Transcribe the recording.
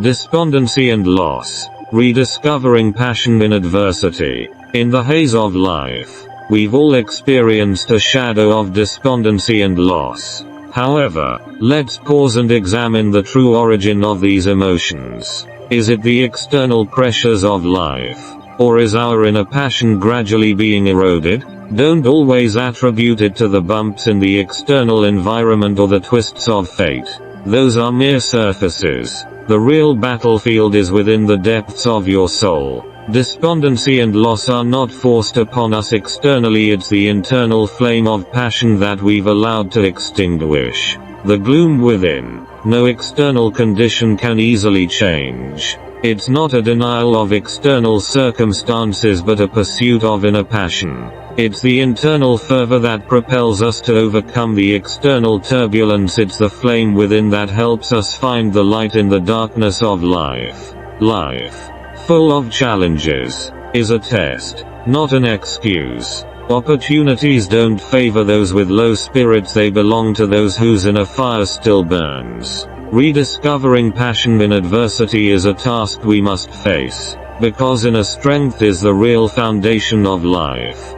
Despondency and loss. Rediscovering passion in adversity. In the haze of life, we've all experienced a shadow of despondency and loss. However, let's pause and examine the true origin of these emotions. Is it the external pressures of life? Or is our inner passion gradually being eroded? Don't always attribute it to the bumps in the external environment or the twists of fate. Those are mere surfaces. The real battlefield is within the depths of your soul. Despondency and loss are not forced upon us externally, it's the internal flame of passion that we've allowed to extinguish the gloom within. No external condition can easily change. It's not a denial of external circumstances but a pursuit of inner passion. It's the internal fervor that propels us to overcome the external turbulence. It's the flame within that helps us find the light in the darkness of life. Life, full of challenges, is a test, not an excuse. Opportunities don't favor those with low spirits, they belong to those whose inner fire still burns. Rediscovering passion in adversity is a task we must face, because inner strength is the real foundation of life.